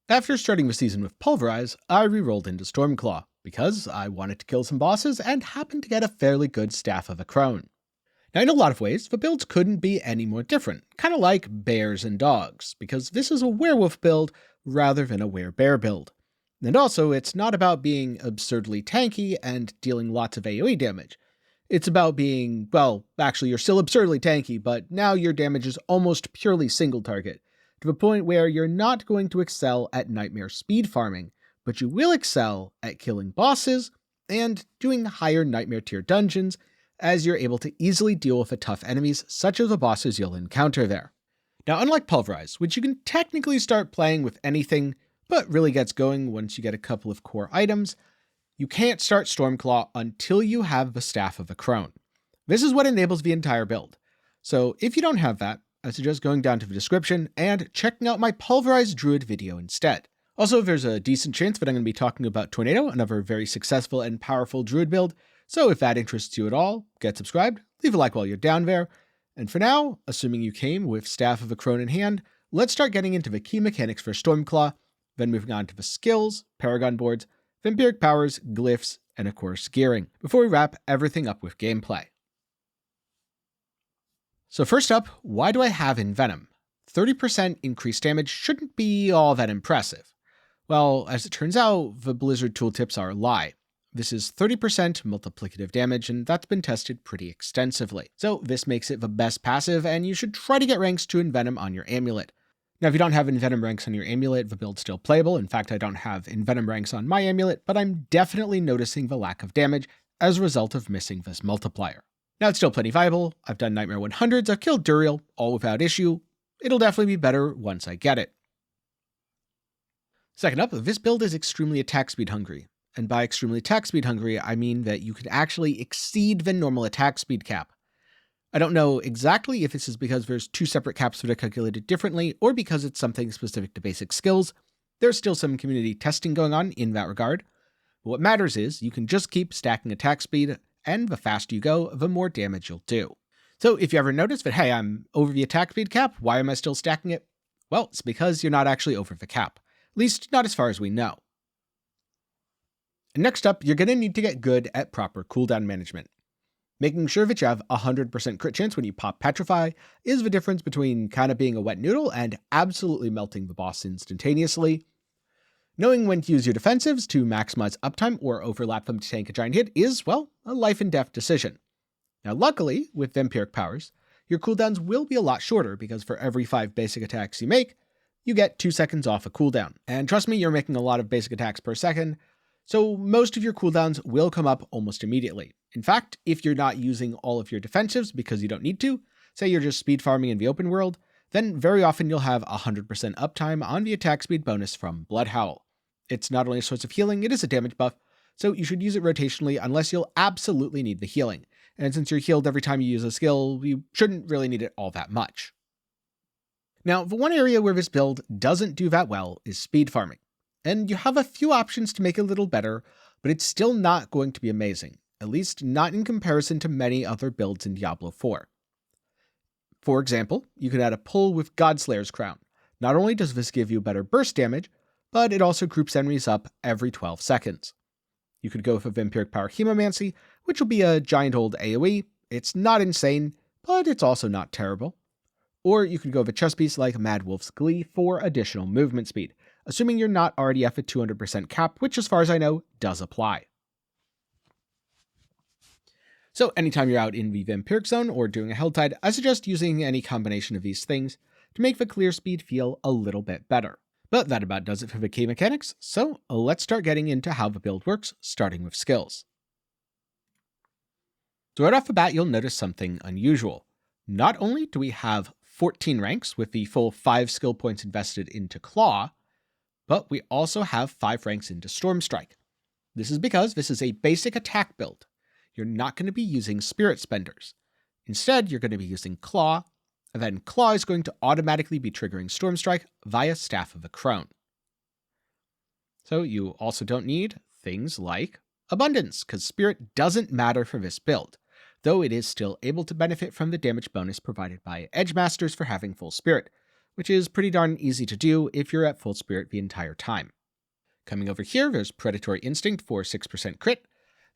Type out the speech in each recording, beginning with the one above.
After starting the season with Pulverize, I rerolled into Stormclaw, because I wanted to kill some bosses and happened to get a fairly good Staff of a Crone. Now in a lot of ways, the builds couldn't be any more different, kinda like bears and dogs, because this is a werewolf build rather than a werebear build. And also, it's not about being absurdly tanky and dealing lots of AoE damage. It's about being, well, actually you're still absurdly tanky, but now your damage is almost purely single target, to the point where you're not going to excel at nightmare speed farming, but you will excel at killing bosses and doing higher nightmare tier dungeons, as you're able to easily deal with the tough enemies such as the bosses you'll encounter there. Now unlike Pulverize, which you can technically start playing with anything, but really gets going once you get a couple of core items, you can't start Stormclaw until you have the Staff of the Crone. This is what enables the entire build. So if you don't have that, I suggest going down to the description and checking out my Pulverized Druid video instead. Also, there's a decent chance that I'm going to be talking about Tornado, another very successful and powerful Druid build, so if that interests you at all, get subscribed, leave a like while you're down there, and for now, assuming you came with Staff of the Crone in hand, let's start getting into the key mechanics for Stormclaw, then moving on to the skills, Paragon boards, Vampiric Powers, Glyphs, and of course gearing, before we wrap everything up with gameplay. So first up, why do I have Envenom? 30% increased damage shouldn't be all that impressive. Well, as it turns out, the Blizzard tooltips are a lie. This is 30% multiplicative damage, and that's been tested pretty extensively. So this makes it the best passive, and you should try to get ranks to Envenom on your amulet. Now, if you don't have Envenom ranks on your amulet, the build's still playable. In fact, I don't have Envenom ranks on my amulet, but I'm definitely noticing the lack of damage as a result of missing this multiplier. Now, it's still plenty viable. I've done Nightmare 100s, I've killed Duriel, all without issue. It'll definitely be better once I get it. Second up, this build is extremely attack speed hungry. And by extremely attack speed hungry, I mean that you can actually exceed the normal attack speed cap. I don't know exactly if this is because there's two separate caps that are calculated differently, or because it's something specific to basic skills. There's still some community testing going on in that regard. But what matters is you can just keep stacking attack speed, and the faster you go, the more damage you'll do. So if you ever notice that, hey, I'm over the attack speed cap, why am I still stacking it? Well, it's because you're not actually over the cap. At least not as far as we know. And next up, you're going to need to get good at proper cooldown management. Making sure that you have 100% crit chance when you pop Petrify is the difference between kind of being a wet noodle and absolutely melting the boss instantaneously. Knowing when to use your defensives to maximize uptime or overlap them to tank a giant hit is, well, a life and death decision. Now luckily, with Vampiric Powers, your cooldowns will be a lot shorter because for every 5 basic attacks you make, you get 2 seconds off a cooldown. And trust me, you're making a lot of basic attacks per second, so most of your cooldowns will come up almost immediately. In fact, if you're not using all of your defensives because you don't need to, say you're just speed farming in the open world, then very often you'll have 100% uptime on the attack speed bonus from Blood Howl. It's not only a source of healing, it is a damage buff, so you should use it rotationally unless you'll absolutely need the healing. And since you're healed every time you use a skill, you shouldn't really need it all that much. Now, the one area where this build doesn't do that well is speed farming. And you have a few options to make it a little better, but it's still not going to be amazing, at least not in comparison to many other builds in Diablo 4. For example, you could add a pull with Godslayer's Crown. Not only does this give you better burst damage, but it also groups enemies up every 12 seconds. You could go with a Vampiric Power Hemomancy, which will be a giant old AoE. It's not insane, but it's also not terrible. Or you could go with a chess piece like Mad Wolf's Glee for additional movement speed, assuming you're not already at the 200% cap, which as far as I know, does apply. So anytime you're out in the Vampiric Zone or doing a Helltide, I suggest using any combination of these things to make the clear speed feel a little bit better. But that about does it for the key mechanics, so let's start getting into how the build works, starting with skills. So right off the bat, you'll notice something unusual. Not only do we have 14 ranks with the full 5 skill points invested into Claw, but we also have 5 ranks into Storm Strike. This is because this is a basic attack build. You're not going to be using Spirit Spenders. Instead, you're going to be using Claw, and then Claw is going to automatically be triggering Storm Strike via Staff of the Crone. So you also don't need things like Abundance, because Spirit doesn't matter for this build, though it is still able to benefit from the damage bonus provided by Edge Masters for having full Spirit, which is pretty darn easy to do if you're at full spirit the entire time. Coming over here, there's Predatory Instinct for 6% crit.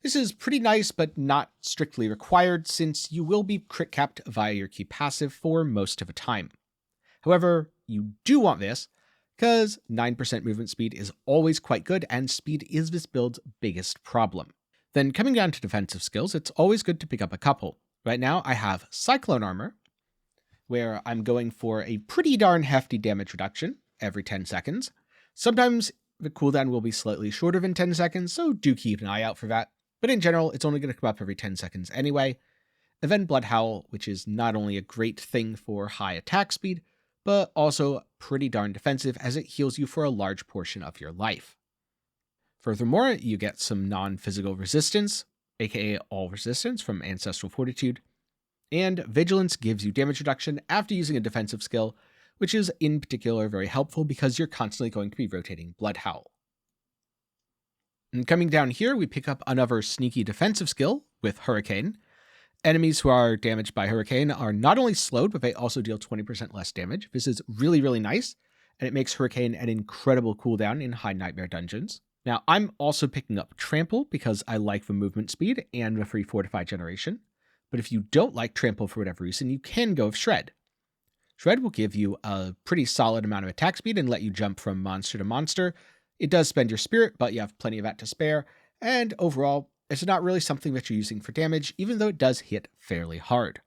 This is pretty nice, but not strictly required, since you will be crit capped via your key passive for most of the time. However, you do want this, because 9% movement speed is always quite good, and speed is this build's biggest problem. Then coming down to defensive skills, it's always good to pick up a couple. Right now, I have Cyclone Armor, where I'm going for a pretty darn hefty damage reduction every 10 seconds. Sometimes the cooldown will be slightly shorter than 10 seconds, so do keep an eye out for that. But in general, it's only going to come up every 10 seconds anyway. And then Blood Howl, which is not only a great thing for high attack speed, but also pretty darn defensive as it heals you for a large portion of your life. Furthermore, you get some non-physical resistance, aka all resistance from Ancestral Fortitude, and Vigilance gives you damage reduction after using a defensive skill, which is in particular very helpful because you're constantly going to be rotating Blood Howl. And coming down here, we pick up another sneaky defensive skill with Hurricane. Enemies who are damaged by Hurricane are not only slowed, but they also deal 20% less damage. This is really, really nice, and it makes Hurricane an incredible cooldown in High Nightmare dungeons. Now, I'm also picking up Trample because I like the movement speed and the free Fortify generation. But if you don't like Trample for whatever reason, you can go with Shred. Shred will give you a pretty solid amount of attack speed and let you jump from monster to monster. It does spend your spirit, but you have plenty of that to spare, and overall, it's not really something that you're using for damage, even though it does hit fairly hard.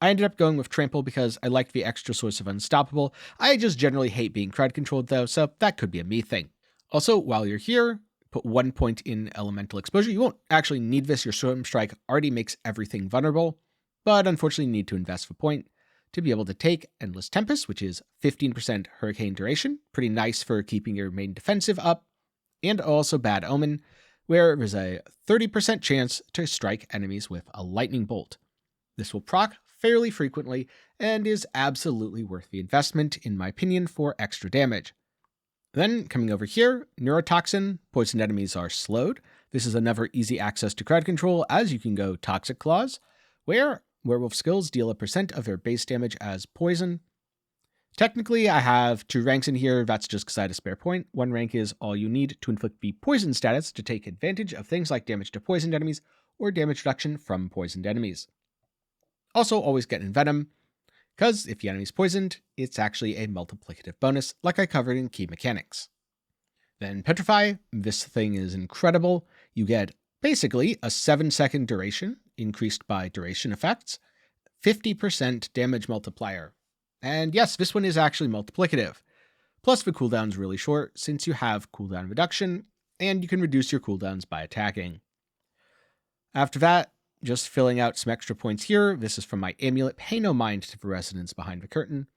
I ended up going with Trample because I liked the extra source of Unstoppable. I just generally hate being crowd controlled though, so that could be a me thing. Also, while you're here, put 1 point in Elemental Exposure. You won't actually need this, your Storm Strike already makes everything vulnerable, but unfortunately you need to invest the point to be able to take Endless Tempest, which is 15% Hurricane duration, pretty nice for keeping your main defensive up, and also Bad Omen, where there's a 30% chance to strike enemies with a Lightning Bolt. This will proc fairly frequently and is absolutely worth the investment, in my opinion, for extra damage. Then, coming over here, Neurotoxin, poisoned enemies are slowed. This is another easy access to crowd control, as you can go Toxic Claws, where werewolf skills deal a % of their base damage as poison. Technically, I have 2 ranks in here, that's just because I had a spare point. 1 rank is all you need to inflict the poison status to take advantage of things like damage to poisoned enemies or damage reduction from poisoned enemies. Also, always get Envenom, because if the enemy's poisoned, it's actually a multiplicative bonus, like I covered in Key Mechanics. Then Petrify, this thing is incredible. You get basically a 7-second duration, increased by duration effects, 50% damage multiplier. And yes, this one is actually multiplicative. Plus the cooldown's really short, since you have cooldown reduction, and you can reduce your cooldowns by attacking. After that, just filling out some extra points here. This is from my amulet, Pay No Mind to the Resonance Behind the Curtain.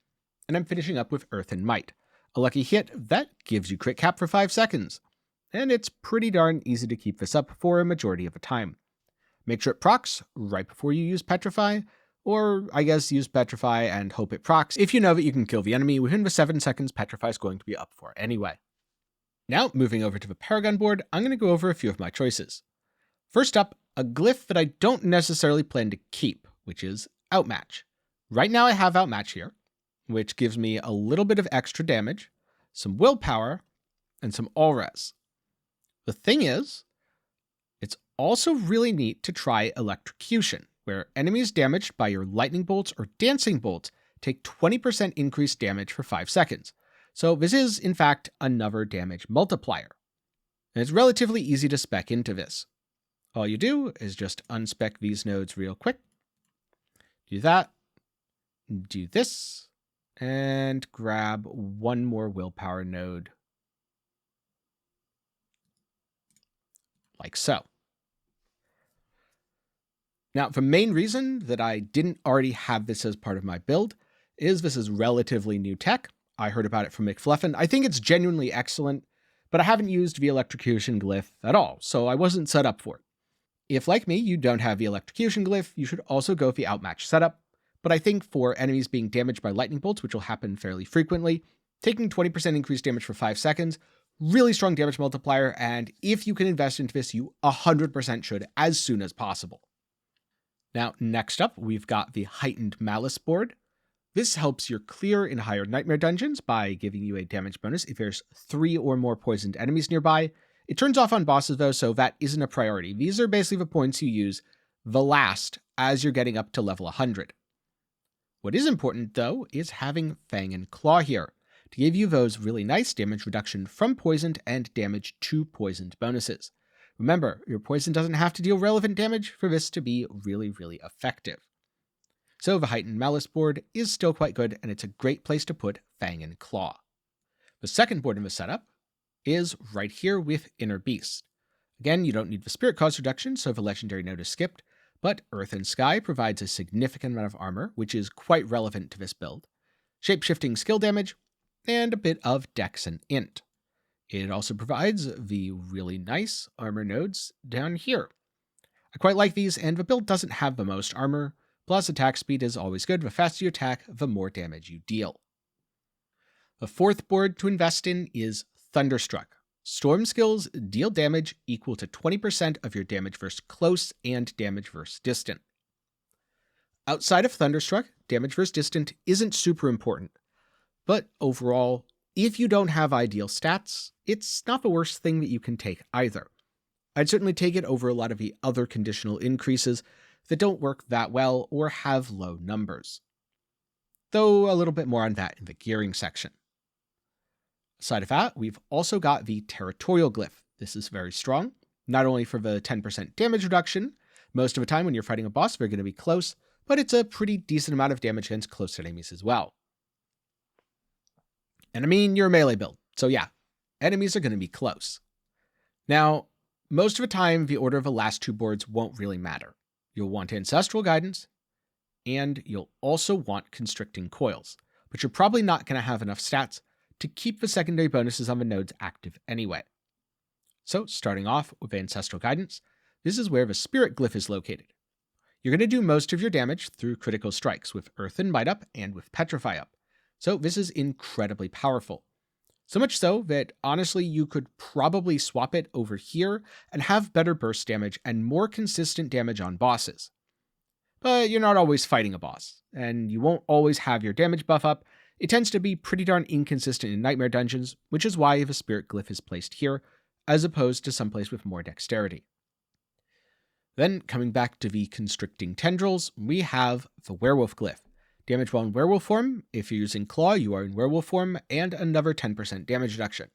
And I'm finishing up with Earth and Might. A lucky hit, that gives you crit cap for 5 seconds. And it's pretty darn easy to keep this up for a majority of the time. Make sure it procs right before you use Petrify, or I guess use Petrify and hope it procs if you know that you can kill the enemy within the 7 seconds Petrify is going to be up for anyway. Now, moving over to the Paragon board, I'm going to go over a few of my choices. First up, a glyph that I don't necessarily plan to keep, which is Outmatch. Right now I have Outmatch here, which gives me a little bit of extra damage, some willpower, and some all-res. The thing is, it's also really neat to try Electrocution, where enemies damaged by your lightning bolts or dancing bolts take 20% increased damage for 5 seconds. So this is, in fact, another damage multiplier. And it's relatively easy to spec into this. All you do is just unspec these nodes real quick. Do that. Do this. And grab 1 more willpower node. Like so. Now, the main reason that I didn't already have this as part of my build is this is relatively new tech. I heard about it from McFluffin. I think it's genuinely excellent, but I haven't used the Electrocution glyph at all, so I wasn't set up for it. If, like me, you don't have the Electrocution glyph, you should also go with the Outmatch setup, but I think for enemies being damaged by lightning bolts, which will happen fairly frequently, taking 20% increased damage for 5 seconds, really strong damage multiplier, and if you can invest into this, you 100% should as soon as possible. Now, next up, we've got the Heightened Malice board, This helps you clear in higher nightmare dungeons by giving you a damage bonus if there's 3 or more poisoned enemies nearby. It turns off on bosses though, so that isn't a priority. These are basically the points you use the last as you're getting up to level 100. What is important though is having Fang and Claw here to give you those really nice damage reduction from poisoned and damage to poisoned bonuses. Remember, your poison doesn't have to deal relevant damage for this to be really, really effective. So the Heightened Malice board is still quite good, and it's a great place to put Fang and Claw. The second board in the setup is right here with Inner Beast. Again, you don't need the Spirit Cost reduction, so the legendary note is skipped, but Earth and Sky provides a significant amount of armor, which is quite relevant to this build, shape-shifting skill damage, and a bit of Dex and Int. It also provides the really nice armor nodes down here. I quite like these, and the build doesn't have the most armor, plus attack speed is always good. The faster you attack, the more damage you deal. The fourth board to invest in is Thunderstruck. Storm skills deal damage equal to 20% of your damage versus close and damage versus distant. Outside of Thunderstruck, damage versus distant isn't super important, but overall, if you don't have ideal stats, it's not the worst thing that you can take either. I'd certainly take it over a lot of the other conditional increases that don't work that well or have low numbers. Though a little bit more on that in the gearing section. Aside of that, we've also got the Territorial Glyph. This is very strong, not only for the 10% damage reduction. Most of the time when you're fighting a boss, they're going to be close, but it's a pretty decent amount of damage against close enemies as well. And I mean, you're a melee build, so yeah, enemies are going to be close. Now, most of the time, the order of the last two boards won't really matter. You'll want Ancestral Guidance, and you'll also want Constricting Coils, but you're probably not going to have enough stats to keep the secondary bonuses on the nodes active anyway. So, starting off with Ancestral Guidance, this is where the Spirit Glyph is located. You're going to do most of your damage through critical strikes with Earth and Might Up and with Petrify Up. So this is incredibly powerful. So much so that honestly you could probably swap it over here and have better burst damage and more consistent damage on bosses. But you're not always fighting a boss, and you won't always have your damage buff up. It tends to be pretty darn inconsistent in Nightmare dungeons, which is why the Spirit Glyph is placed here, as opposed to someplace with more dexterity. Then, coming back to the Constricting Tendrils, we have the Werewolf Glyph. Damage while in werewolf form, if you're using Claw, you are in werewolf form, and another 10% damage reduction.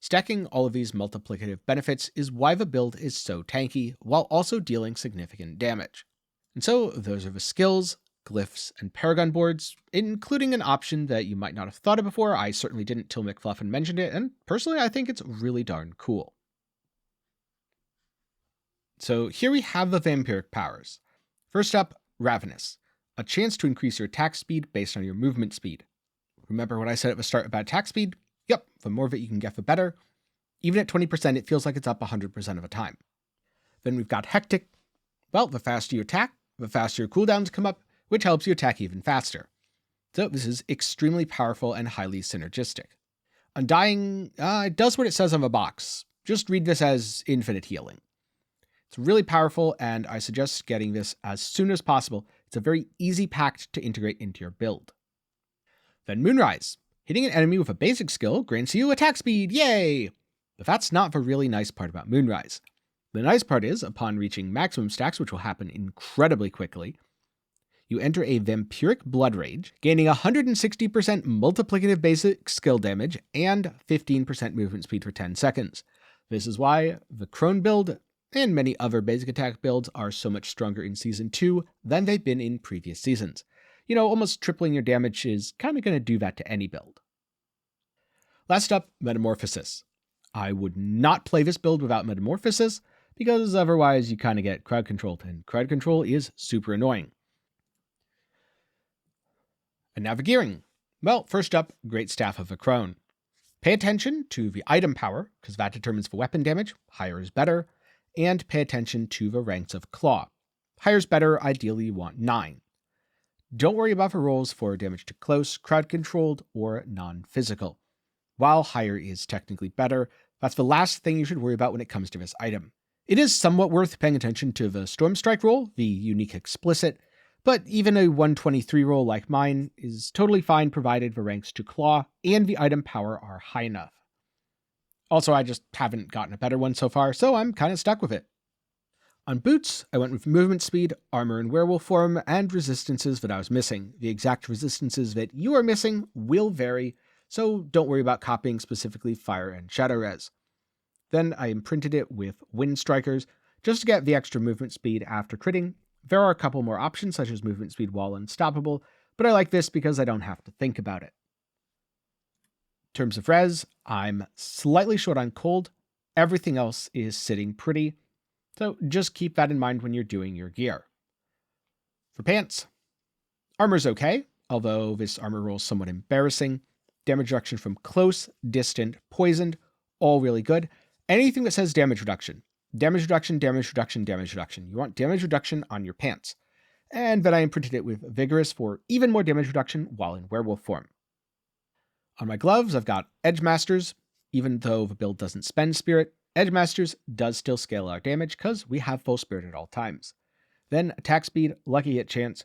Stacking all of these multiplicative benefits is why the build is so tanky, while also dealing significant damage. And so, those are the skills, glyphs, and Paragon boards, including an option that you might not have thought of before. I certainly didn't till McFluffin mentioned it, and personally I think it's really darn cool. So here we have the Vampiric Powers. First up, Ravenous. A chance to increase your attack speed based on your movement speed. Remember what I said at the start about attack speed? Yep, the more of it you can get, the better. Even at 20%, it feels like it's up 100% of the time. Then we've got Hectic. Well, the faster you attack, the faster your cooldowns come up, which helps you attack even faster. So this is extremely powerful and highly synergistic. Undying, it does what it says on the box. Just read this as infinite healing. It's really powerful, and I suggest getting this as soon as possible. It's a very easy pact to integrate into your build. Then Moonrise. Hitting an enemy with a basic skill grants you attack speed, yay! But that's not the really nice part about Moonrise. The nice part is, upon reaching maximum stacks, which will happen incredibly quickly, you enter a Vampiric Blood Rage, gaining 160% multiplicative basic skill damage and 15% movement speed for 10 seconds. This is why the Crone build and many other basic attack builds are so much stronger in Season 2 than they've been in previous seasons. You know, almost tripling your damage is kind of going to do that to any build. Last up, Metamorphosis. I would not play this build without Metamorphosis, because otherwise you kind of get crowd controlled, and crowd control is super annoying. And now the gearing. Well, first up, Great Staff of the Crone. Pay attention to the item power, because that determines the weapon damage. Higher is better. And pay attention to the ranks of Claw. Higher is better, ideally you want 9. Don't worry about the rolls for damage to close, crowd controlled, or non-physical. While higher is technically better, that's the last thing you should worry about when it comes to this item. It is somewhat worth paying attention to the Storm Strike roll, the unique explicit, But even a 123 roll like mine is totally fine provided the ranks to Claw and the item power are high enough. Also, I just haven't gotten a better one so far, so I'm kind of stuck with it. On boots, I went with movement speed, armor in werewolf form, and resistances that I was missing. The exact resistances that you are missing will vary, so don't worry about copying specifically fire and shadow res. Then I imprinted it with wind strikers, just to get the extra movement speed after critting. There are a couple more options, such as movement speed wall unstoppable, but I like this because I don't have to think about it. In terms of res, I'm slightly short on cold. Everything else is sitting pretty, so just keep that in mind when you're doing your gear. For pants, armor's okay, although this armor roll is somewhat embarrassing. Damage reduction from close, distant, poisoned, all really good. Anything that says damage reduction. Damage reduction, damage reduction, damage reduction. You want damage reduction on your pants. And then I imprinted it with Vigorous for even more damage reduction while in werewolf form. On my gloves, I've got Edge Masters. Even though the build doesn't spend Spirit, Edge Masters does still scale our damage because we have full Spirit at all times. Then attack speed, lucky hit chance.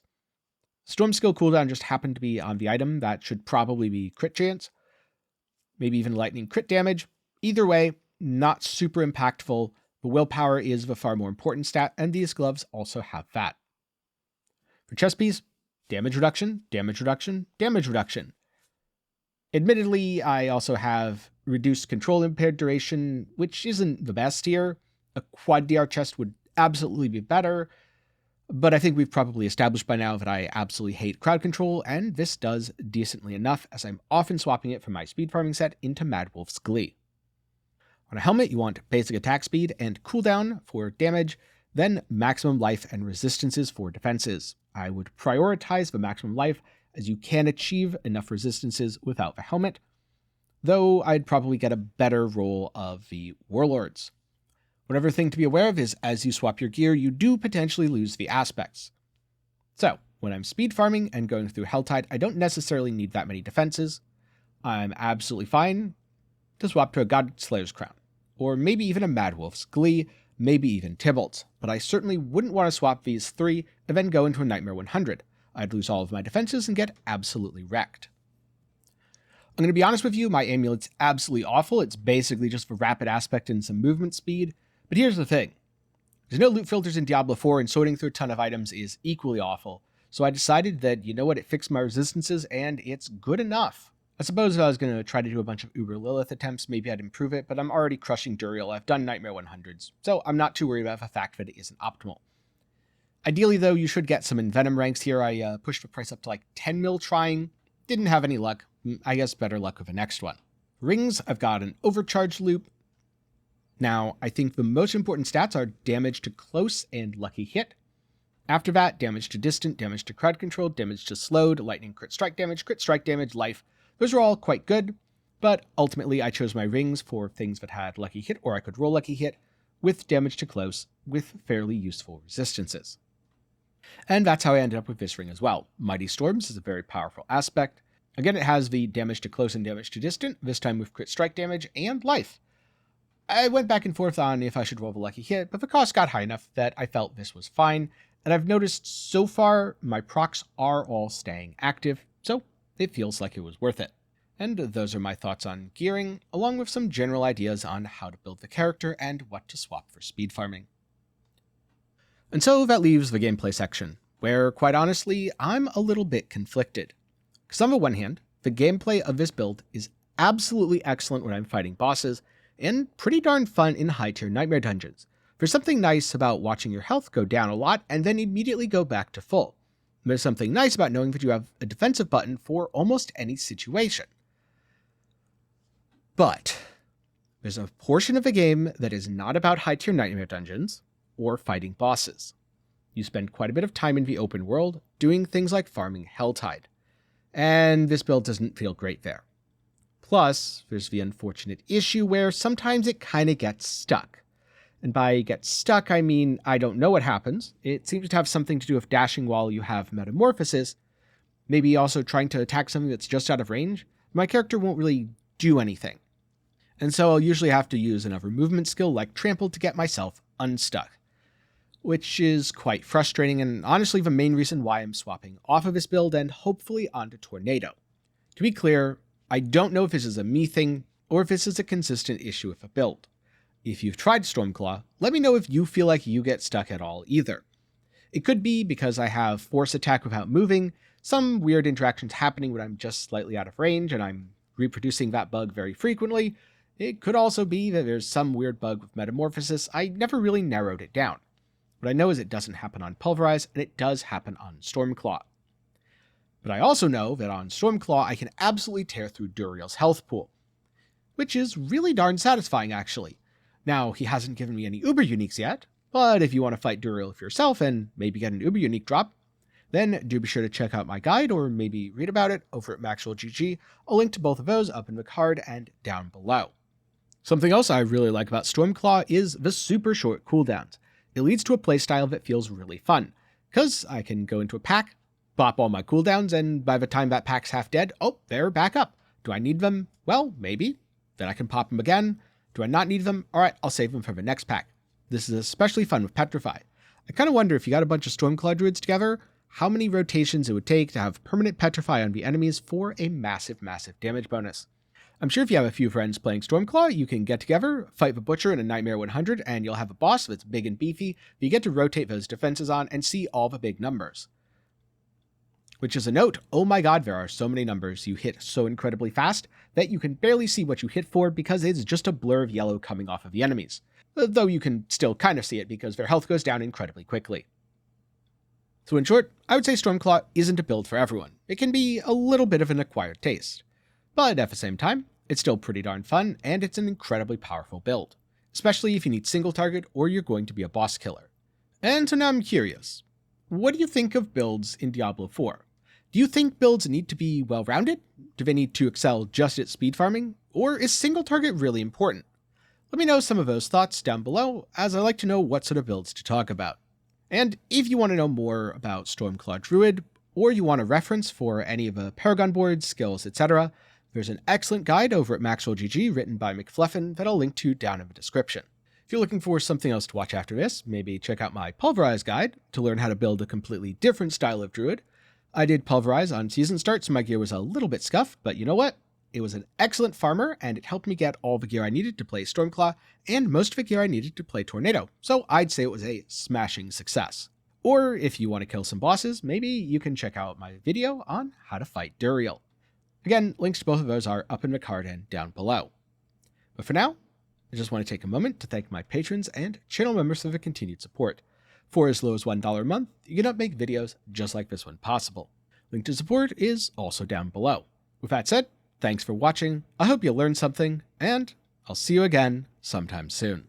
Storm skill cooldown just happened to be on the item. That should probably be crit chance. Maybe even lightning crit damage. Either way, not super impactful. The willpower is the far more important stat, and these gloves also have that. For chest piece, damage reduction, damage reduction, damage reduction. Admittedly, I also have reduced control impaired duration, which isn't the best here. A quad DR chest would absolutely be better, but I think we've probably established by now that I absolutely hate crowd control, and this does decently enough, as I'm often swapping it from my speed farming set into Mad Wolf's Glee. On a helmet, you want basic attack speed and cooldown for damage, then maximum life and resistances for defenses. I would prioritize the maximum life, as you can achieve enough resistances without the helmet, though I'd probably get a better roll of the Warlords. One other thing to be aware of is as you swap your gear, you do potentially lose the aspects. So, when I'm speed farming and going through Helltide, I don't necessarily need that many defenses. I'm absolutely fine to swap to a God Slayer's Crown, or maybe even a Mad Wolf's Glee, maybe even Tybalt's, but I certainly wouldn't want to swap these three and then go into a Nightmare 100. I'd lose all of my defenses and get absolutely wrecked. I'm going to be honest with you, my amulet's absolutely awful. It's basically just the rapid aspect and some movement speed. But here's the thing. There's no loot filters in Diablo 4, and sorting through a ton of items is equally awful. So I decided that, you know what, it fixed my resistances, and it's good enough. I suppose if I was going to try to do a bunch of Uber Lilith attempts, maybe I'd improve it, but I'm already crushing Duriel. I've done Nightmare 100s, so I'm not too worried about the fact that it isn't optimal. Ideally, though, you should get some Envenom ranks here. I pushed the price up to like 10 mil trying. Didn't have any luck. I guess better luck with the next one. Rings, I've got an Overcharge loop. Now, I think the most important stats are damage to close and lucky hit. After that, damage to distant, damage to crowd control, damage to slowed, lightning crit strike damage, life. Those are all quite good, but ultimately I chose my rings for things that had lucky hit, or I could roll lucky hit, with damage to close, with fairly useful resistances. And that's how I ended up with this ring as well. Mighty Storms is a very powerful aspect. Again, it has the damage to close and damage to distant, this time with crit strike damage and life. I went back and forth on if I should roll a lucky hit, but the cost got high enough that I felt this was fine, and I've noticed so far my procs are all staying active, so it feels like it was worth it. And those are my thoughts on gearing, along with some general ideas on how to build the character and what to swap for speed farming. And so that leaves the gameplay section, where, quite honestly, I'm a little bit conflicted. Because on the one hand, the gameplay of this build is absolutely excellent when I'm fighting bosses, and pretty darn fun in high-tier nightmare dungeons. There's something nice about watching your health go down a lot and then immediately go back to full. There's something nice about knowing that you have a defensive button for almost any situation. But there's a portion of the game that is not about high-tier nightmare dungeons or fighting bosses. You spend quite a bit of time in the open world doing things like farming Helltide, and this build doesn't feel great there. Plus, there's the unfortunate issue where sometimes it kind of gets stuck. And by get stuck, I mean I don't know what happens. It seems to have something to do with dashing while you have Metamorphosis, maybe also trying to attack something that's just out of range. My character won't really do anything. And so I'll usually have to use another movement skill like Trample to get myself unstuck. which is quite frustrating and honestly the main reason why I'm swapping off of this build and hopefully onto Tornado. To be clear, I don't know if this is a me thing or if this is a consistent issue with a build. If you've tried Stormclaw, let me know if you feel like you get stuck at all either. It could be because I have force attack without moving, some weird interactions happening when I'm just slightly out of range and I'm reproducing that bug very frequently. It could also be that there's some weird bug with metamorphosis. I never really narrowed it down. What I know is it doesn't happen on Pulverize, and it does happen on Stormclaw. But I also know that on Stormclaw I can absolutely tear through Duriel's health pool, which is really darn satisfying actually. Now, he hasn't given me any Uber Uniques yet, but if you want to fight Duriel for yourself and maybe get an Uber Unique drop, then do be sure to check out my guide or maybe read about it over at Maxwell GG. I'll link to both of those up in the card and down below. Something else I really like about Stormclaw is the super short cooldowns. It leads to a playstyle that feels really fun, because I can go into a pack, bop all my cooldowns, and by the time that pack's half dead, oh, they're back up. Do I need them? Well, maybe. Then I can pop them again. Do I not need them? Alright, I'll save them for the next pack. This is especially fun with Petrify. I kind of wonder if you got a bunch of Stormclaw Druids together, how many rotations it would take to have permanent Petrify on the enemies for a massive damage bonus. I'm sure if you have a few friends playing Stormclaw, you can get together, fight the Butcher in a Nightmare 100, and you'll have a boss that's big and beefy that you get to rotate those defenses on and see all the big numbers. Which is a note, oh my god, there are so many numbers you hit so incredibly fast that you can barely see what you hit for because it's just a blur of yellow coming off of the enemies. Though you can still kind of see it because their health goes down incredibly quickly. So in short, I would say Stormclaw isn't a build for everyone. It can be a little bit of an acquired taste. But at the same time, it's still pretty darn fun, and it's an incredibly powerful build, especially if you need single target or you're going to be a boss killer. And so now I'm curious, what do you think of builds in Diablo 4? Do you think builds need to be well-rounded? Do they need to excel just at speed farming? Or is single target really important? Let me know some of those thoughts down below, as I like to know what sort of builds to talk about. And if you want to know more about Stormclaw Druid, or you want a reference for any of the Paragon boards, skills, etc., there's an excellent guide over at Maxwell GG written by McFluffin that I'll link to down in the description. If you're looking for something else to watch after this, maybe check out my Pulverize guide to learn how to build a completely different style of Druid. I did Pulverize on season start, so my gear was a little bit scuffed, but you know what? It was an excellent farmer, and it helped me get all the gear I needed to play Stormclaw, and most of the gear I needed to play Tornado, so I'd say it was a smashing success. Or if you want to kill some bosses, maybe you can check out my video on how to fight Duriel. Again, links to both of those are up in the card and down below. But for now, I just want to take a moment to thank my patrons and channel members for the continued support. For as low as $1 a month, you can help make videos just like this one possible. Link to support is also down below. With that said, thanks for watching, I hope you learned something, and I'll see you again sometime soon.